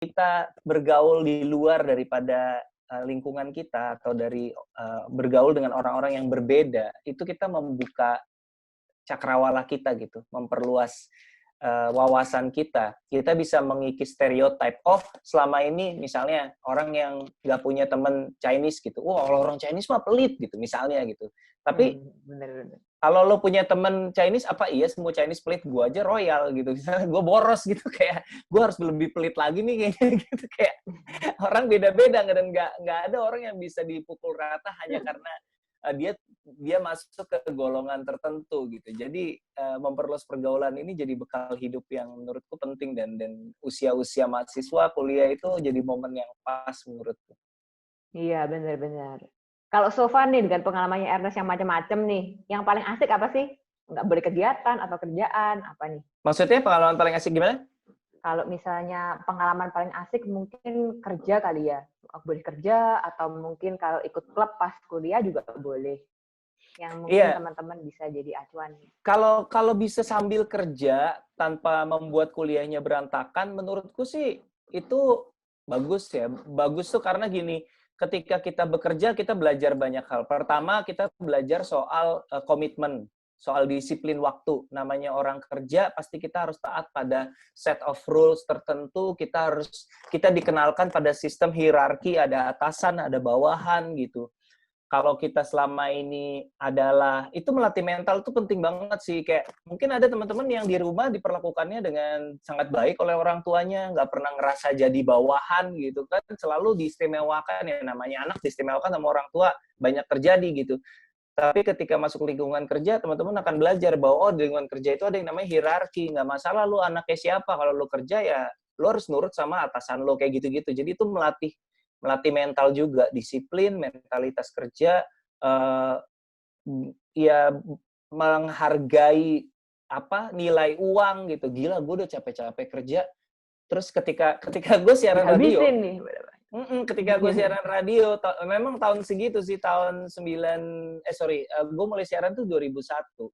kita bergaul di luar daripada lingkungan kita atau dari bergaul dengan orang-orang yang berbeda, itu kita membuka cakrawala kita gitu, memperluas wawasan kita. Kita bisa mengikis stereotip. Oh, selama ini misalnya orang yang nggak punya teman Chinese gitu. Wah, kalau orang Chinese mah pelit gitu, misalnya gitu. Tapi Bener. kalau lo punya teman Chinese, apa iya semua Chinese pelit? Gue aja royal gitu. Misalnya gue boros gitu, kayak gue harus lebih pelit lagi nih kayaknya gitu. Kayak orang beda-beda dan nggak ada orang yang bisa dipukul rata hanya karena dia masuk ke golongan tertentu gitu. Jadi memperluas pergaulan ini jadi bekal hidup yang menurutku penting dan usia-usia mahasiswa kuliah itu jadi momen yang pas menurutku. Iya, benar-benar. Kalau so far nih dengan pengalamannya Ernest yang macam-macam nih, yang paling asik apa sih? Nggak boleh kegiatan atau kerjaan, apa nih? Maksudnya pengalaman paling asik gimana? Kalau misalnya pengalaman paling asik mungkin kerja kali ya. Boleh kerja atau mungkin kalau ikut klub pas kuliah juga boleh. Yang mungkin Iya, teman-teman bisa jadi acuan. kalau bisa sambil kerja tanpa membuat kuliahnya berantakan, menurutku sih itu bagus ya. Bagus tuh karena gini, ketika kita bekerja kita belajar banyak hal. Pertama kita belajar soal komitmen, soal disiplin waktu. Namanya orang kerja pasti kita harus taat pada set of rules tertentu. Kita dikenalkan pada sistem hierarki, ada atasan, ada bawahan gitu. Kalau kita selama ini adalah itu melatih mental itu penting banget sih, kayak mungkin ada teman-teman yang di rumah diperlakukannya dengan sangat baik oleh orang tuanya, nggak pernah ngerasa jadi bawahan gitu kan, selalu diistimewakan, ya namanya anak diistimewakan sama orang tua banyak terjadi gitu. Tapi ketika masuk lingkungan kerja, teman-teman akan belajar bahwa oh, di lingkungan kerja itu ada yang namanya hierarki, nggak masalah lu anaknya siapa, kalau lu kerja ya lu harus nurut sama atasan lu kayak gitu-gitu. Jadi itu melatih mental juga, disiplin, mentalitas kerja, ya menghargai nilai uang gitu. Gila, gue udah capek-capek kerja. Terus ketika gue siaran radio, Dihabisin nih. ketika gue siaran radio, memang tahun segitu sih, tahun gue mulai siaran tuh 2001.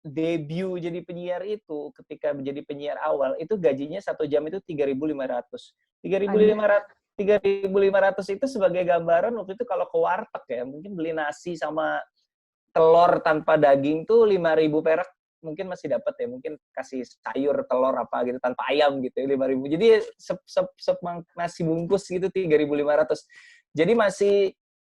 Debut jadi penyiar itu, ketika menjadi penyiar awal, itu gajinya 1 jam itu 3.500. 3.500 itu sebagai gambaran waktu itu kalau ke warteg ya, mungkin beli nasi sama telur tanpa daging tuh 5.000 perak mungkin masih dapat ya, mungkin kasih sayur telur apa gitu tanpa ayam gitu ya 5.000. Jadi nasi bungkus gitu 3.500. Jadi masih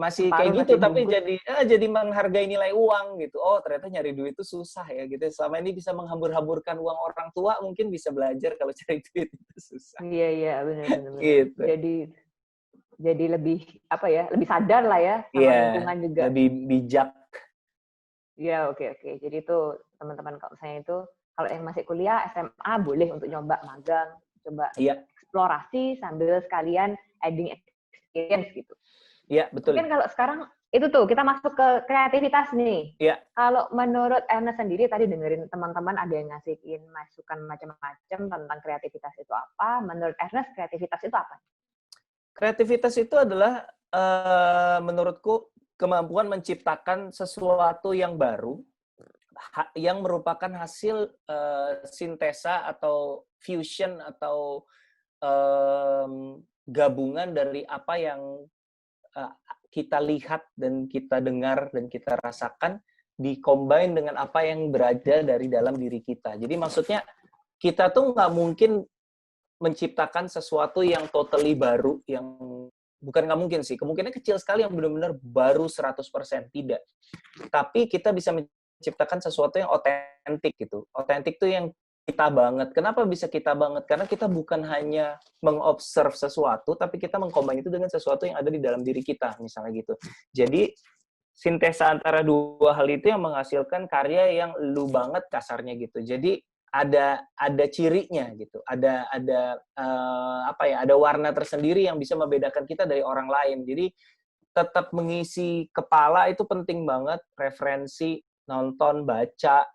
kayak Separuh gitu, nasi tapi bungkus. jadi menghargai nilai uang gitu. Oh, ternyata nyari duit itu susah ya gitu. Selama ini bisa menghambur-hamburkan uang orang tua, mungkin bisa belajar kalau cari duit itu susah. Iya, benar. Gitu. Jadi lebih apa ya? Lebih sadar lah ya sama Iya, lingkungan juga. lebih bijak. Iya, oke. Jadi itu teman-teman kalau saya itu kalau yang masih kuliah SMA boleh untuk nyoba magang, coba Iya, eksplorasi sambil sekalian adding experience gitu. iya betul. Mungkin kalau sekarang itu tuh kita masuk ke kreativitas nih. Iya. Kalau menurut Ernest sendiri tadi dengerin teman-teman ada yang ngasihin masukan macam-macam tentang kreativitas itu apa? Menurut Ernest kreativitas itu apa? Kreativitas itu adalah menurutku kemampuan menciptakan sesuatu yang baru, yang merupakan hasil sintesa atau fusion atau gabungan dari apa yang kita lihat dan kita dengar dan kita rasakan, di-combine dengan apa yang berada dari dalam diri kita. Jadi maksudnya kita tuh nggak mungkin menciptakan sesuatu yang totally baru, yang bukan nggak mungkin sih, kemungkinan kecil sekali yang benar-benar baru 100%, tidak. Tapi kita bisa menciptakan sesuatu yang otentik gitu. Otentik tuh yang kita banget. Kenapa bisa kita banget? Karena kita bukan hanya mengobserv sesuatu, tapi kita mengkombin itu dengan sesuatu yang ada di dalam diri kita, misalnya gitu. Jadi, sintesa antara dua hal itu yang menghasilkan karya yang lu banget kasarnya gitu. Jadi, ada cirinya gitu, ada warna tersendiri yang bisa membedakan kita dari orang lain. Jadi tetap mengisi kepala itu penting banget, referensi, nonton, baca,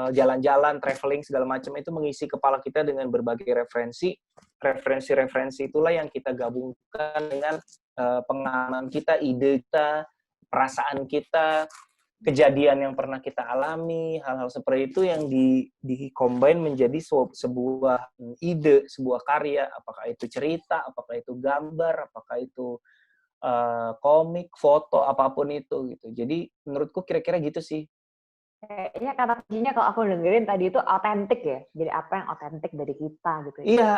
jalan-jalan, traveling segala macam itu mengisi kepala kita dengan berbagai referensi. Referensi itulah yang kita gabungkan dengan pengalaman kita, ide kita, perasaan kita, kejadian yang pernah kita alami, hal-hal seperti itu yang di-combine menjadi sebuah ide, sebuah karya, apakah itu cerita, apakah itu gambar, apakah itu komik, foto, apapun itu gitu. Jadi menurutku kira-kira gitu sih. Kayaknya kata kuncinya kalau aku dengerin tadi itu autentik ya. Jadi apa yang autentik dari kita gitu ya. Iya,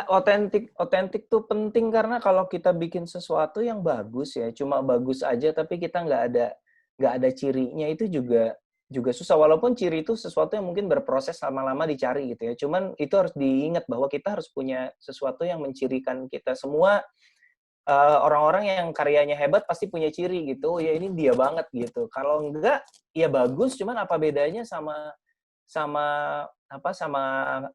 otentik tuh penting karena kalau kita bikin sesuatu yang bagus ya, cuma bagus aja tapi kita nggak ada cirinya itu juga susah. Walaupun ciri itu sesuatu yang mungkin berproses lama-lama dicari gitu ya. Cuman itu harus diingat bahwa kita harus punya sesuatu yang mencirikan kita semua. Orang-orang yang karyanya hebat pasti punya ciri gitu. Ya ini dia banget gitu. Kalau enggak, ya bagus. Cuman apa bedanya sama sama sama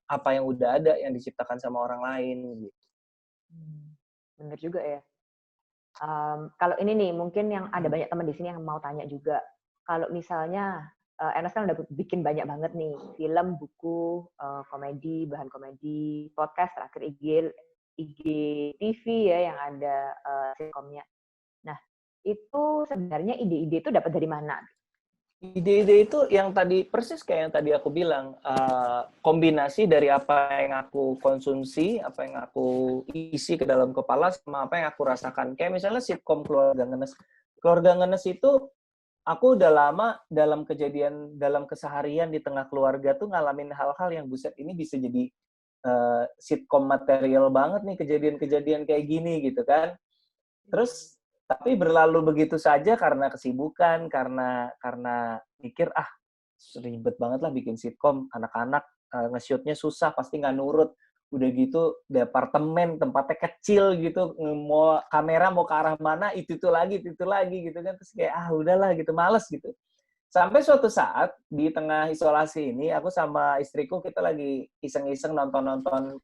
apa yang udah ada yang diciptakan sama orang lain gitu. Bener juga ya. Kalau ini nih, mungkin yang ada banyak teman di sini yang mau tanya juga. Kalau misalnya Ernest kan udah bikin banyak banget nih, film, buku, komedi, bahan komedi, podcast, terakhir IG TV ya yang ada sitkomnya. Nah, itu sebenarnya ide-ide itu dapat dari mana? Ide-ide itu yang tadi persis kayak yang tadi aku bilang, kombinasi dari apa yang aku konsumsi, apa yang aku isi ke dalam kepala sama apa yang aku rasakan. Kayak misalnya sitkom Keluarga Ngenes. Keluarga Ngenes itu aku udah lama dalam keseharian di tengah keluarga tuh ngalamin hal-hal yang buset ini bisa jadi sitkom material banget nih kejadian-kejadian kayak gini gitu kan. Terus tapi berlalu begitu saja karena kesibukan, karena mikir ribet banget lah bikin sitkom, anak-anak nge-shoot-nya susah, pasti nggak nurut. Udah gitu departemen tempatnya kecil gitu, mau kamera mau ke arah mana itu lagi gitu kan. Terus kayak udahlah gitu, males gitu. Sampai suatu saat di tengah isolasi ini aku sama istriku kita lagi iseng-iseng nonton-nonton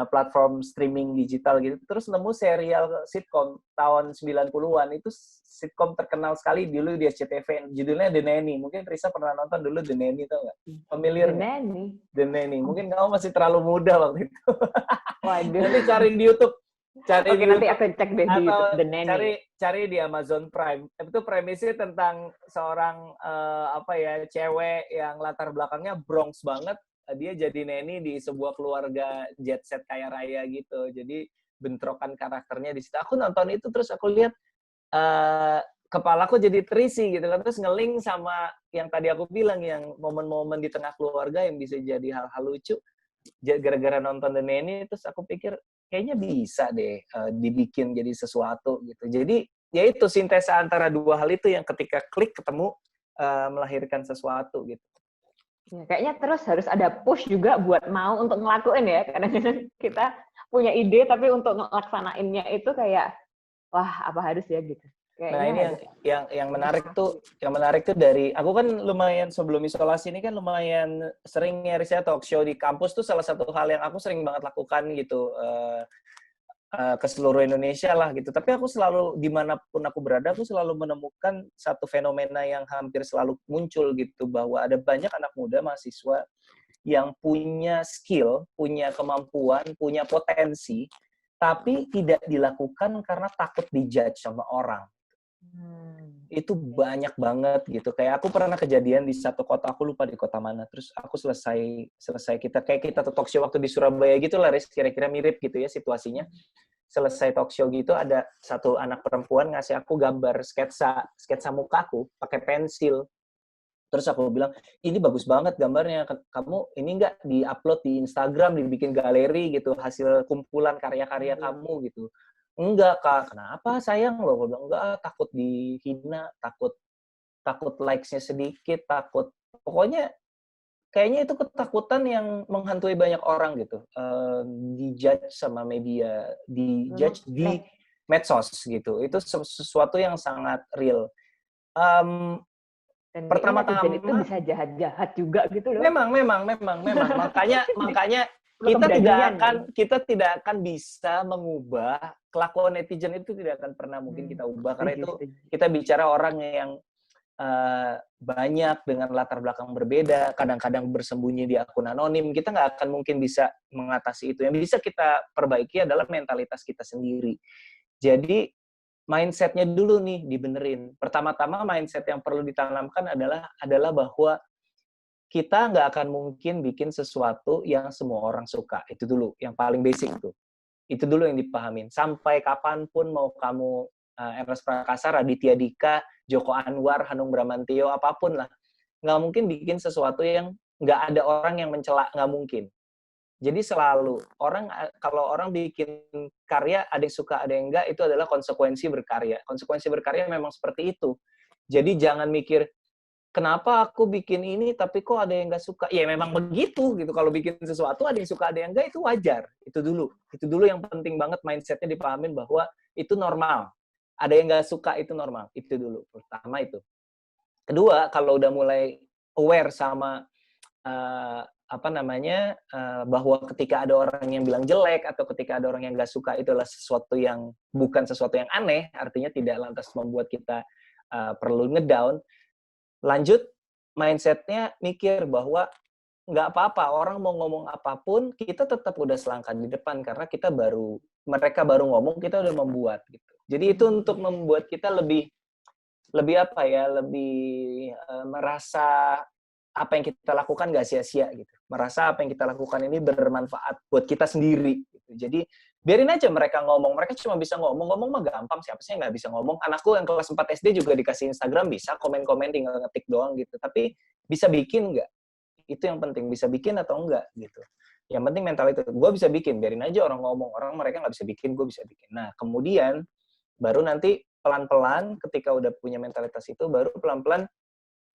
platform streaming digital gitu. Terus nemu serial sitkom tahun 90-an. Itu sitkom terkenal sekali dulu di SCTV. Judulnya The Nanny. Mungkin Risa pernah nonton dulu The Nanny, tau nggak? Familiar nggak? The Nanny. Mungkin kamu masih terlalu muda waktu itu. Waduh. Nanti cari di YouTube. Oke, nanti aku cek deh di YouTube, The Nanny. Cari di Amazon Prime. Itu premisnya tentang seorang cewek yang latar belakangnya Bronx banget. Dia jadi nanny di sebuah keluarga jet set kaya raya gitu. Jadi bentrokan karakternya di situ. Aku nonton itu terus aku lihat kepalaku jadi terisi gitu kan. Terus ngeling sama yang tadi aku bilang, yang momen-momen di tengah keluarga yang bisa jadi hal-hal lucu. Gara-gara nonton The Nanny, terus aku pikir kayaknya bisa deh dibikin jadi sesuatu gitu. Jadi ya itu sintesa antara dua hal itu yang ketika klik ketemu melahirkan sesuatu gitu. Ya, kayaknya terus harus ada push juga buat mau untuk ngelakuin ya. Kadang-kadang kita punya ide tapi untuk ngelaksanainnya itu kayak wah apa harus ya gitu. Kayaknya nah ini yang menarik tuh dari aku kan lumayan sebelum isolasi ini kan lumayan sering ya talk show di kampus tuh salah satu hal yang aku sering banget lakukan gitu ke seluruh Indonesia lah gitu. Tapi aku selalu dimanapun aku berada aku selalu menemukan satu fenomena yang hampir selalu muncul gitu, bahwa ada banyak anak muda mahasiswa yang punya skill, punya kemampuan, punya potensi, tapi tidak dilakukan karena takut dijudge sama orang. Itu banyak banget gitu. Kayak aku pernah kejadian di satu kota, aku lupa di kota mana. Terus aku selesai kita talk show waktu di Surabaya gitu lah, kira-kira mirip gitu ya situasinya. Selesai talk show gitu ada satu anak perempuan ngasih aku gambar sketsa mukaku pakai pensil. Terus aku bilang, ini bagus banget gambarnya. Kamu ini nggak di-upload di Instagram, dibikin galeri gitu, hasil kumpulan karya-karya kamu gitu. Enggak, Kak. Kenapa? Sayang loh. Aku bilang, enggak, takut dihina, takut likes-nya sedikit, takut. Pokoknya kayaknya itu ketakutan yang menghantui banyak orang gitu. Dijudge sama media, dijudge di medsos gitu. Itu sesuatu yang sangat real. Dan pertama-tama itu bisa jahat-jahat juga gitu loh. Memang. Makanya kita tidak akan bisa mengubah kelakuan netizen, itu tidak akan pernah mungkin kita ubah karena itu kita bicara orang yang banyak dengan latar belakang berbeda, kadang-kadang bersembunyi di akun anonim, kita nggak akan mungkin bisa mengatasi itu. Yang bisa kita perbaiki adalah mentalitas kita sendiri. Jadi mindset-nya dulu nih dibenerin. Pertama-tama mindset yang perlu ditanamkan adalah bahwa kita nggak akan mungkin bikin sesuatu yang semua orang suka. Itu dulu, yang paling basic tuh. Itu dulu yang dipahamin. Sampai kapanpun mau kamu Ernest Prakasa, Raditya Dika, Joko Anwar, Hanung Bramantyo, apapun lah. Nggak mungkin bikin sesuatu yang nggak ada orang yang mencela, nggak mungkin. Jadi selalu, kalau orang bikin karya, ada yang suka, ada yang enggak, itu adalah konsekuensi berkarya. Konsekuensi berkarya memang seperti itu. Jadi jangan mikir, kenapa aku bikin ini tapi kok ada yang nggak suka? Ya memang begitu gitu. Kalau bikin sesuatu ada yang suka ada yang nggak, itu wajar. Itu dulu yang penting banget, mindsetnya dipahamin bahwa itu normal. Ada yang nggak suka itu normal. Itu dulu. Pertama itu. Kedua, kalau udah mulai aware sama bahwa ketika ada orang yang bilang jelek atau ketika ada orang yang nggak suka itu adalah sesuatu yang bukan sesuatu yang aneh, artinya tidak lantas membuat kita perlu ngedown. Lanjut, mindset-nya mikir bahwa nggak apa-apa, orang mau ngomong apapun, kita tetap udah selangkah di depan, karena mereka baru ngomong, kita udah membuat. Gitu. Jadi itu untuk membuat kita lebih merasa apa yang kita lakukan nggak sia-sia gitu. Merasa apa yang kita lakukan ini bermanfaat buat kita sendiri. Gitu. Jadi biarin aja mereka ngomong. Mereka cuma bisa ngomong mah gampang. Siapa sih yang nggak bisa ngomong? Anakku yang kelas 4 SD juga dikasih Instagram bisa, komen-komen tinggal ngetik doang gitu. Tapi bisa bikin nggak? Itu yang penting. Bisa bikin atau enggak gitu. Yang penting mental itu. Gue bisa bikin. Biarin aja orang ngomong. Mereka nggak bisa bikin, gue bisa bikin. Nah, kemudian baru nanti pelan-pelan ketika udah punya mentalitas itu, baru pelan-pelan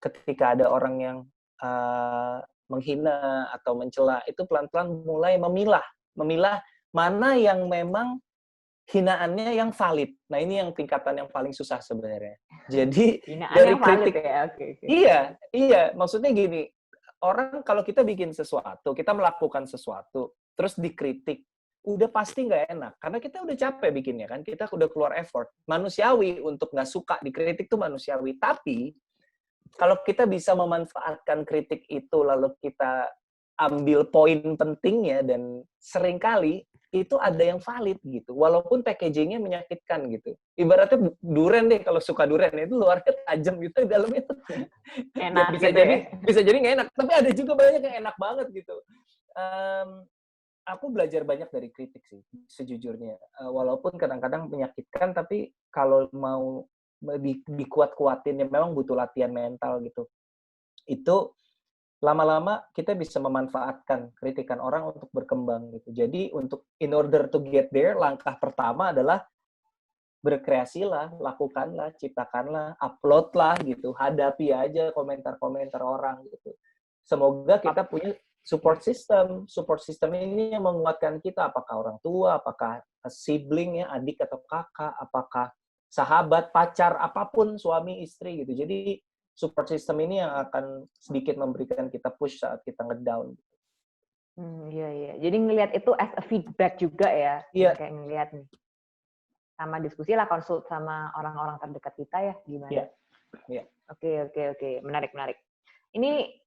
ketika ada orang yang menghina atau mencela, itu pelan-pelan mulai memilah mana yang memang hinaannya yang valid. Nah, ini yang tingkatan yang paling susah sebenarnya. Jadi dari kritik ya? Iya, maksudnya gini, orang kalau kita bikin sesuatu, kita melakukan sesuatu, terus dikritik, udah pasti nggak enak. Karena kita udah capek bikinnya kan, kita udah keluar effort. Manusiawi untuk nggak suka dikritik itu manusiawi. Tapi kalau kita bisa memanfaatkan kritik itu, lalu kita ambil poin pentingnya, dan seringkali itu ada yang valid gitu, walaupun packagingnya menyakitkan gitu. Ibaratnya durian deh, kalau suka durian itu luarnya tajam gitu, dalamnya itu enak bisa gitu bisa jadi nggak enak. Tapi ada juga banyak yang enak banget gitu. Aku belajar banyak dari kritik sih, sejujurnya. Walaupun kadang-kadang menyakitkan, tapi kalau mau dikuat-kuatin, ya memang butuh latihan mental gitu. Itu lama-lama kita bisa memanfaatkan kritikan orang untuk berkembang gitu. Jadi in order to get there, langkah pertama adalah berkreasilah, lakukanlah, ciptakanlah, uploadlah gitu, hadapi aja komentar-komentar orang gitu. Semoga kita punya support system. Support system ini yang menguatkan kita, apakah orang tua, apakah sibling ya, adik atau kakak, apakah sahabat, pacar, apapun, suami, istri gitu. Jadi support system ini yang akan sedikit memberikan kita push saat kita ngedown. Iya. Jadi ngelihat itu as a feedback juga ya. Iya. Kayak ngelihat nih. Sama diskusi lah, konsult sama orang-orang terdekat kita ya, gimana? Iya. Oke. Menarik. Ini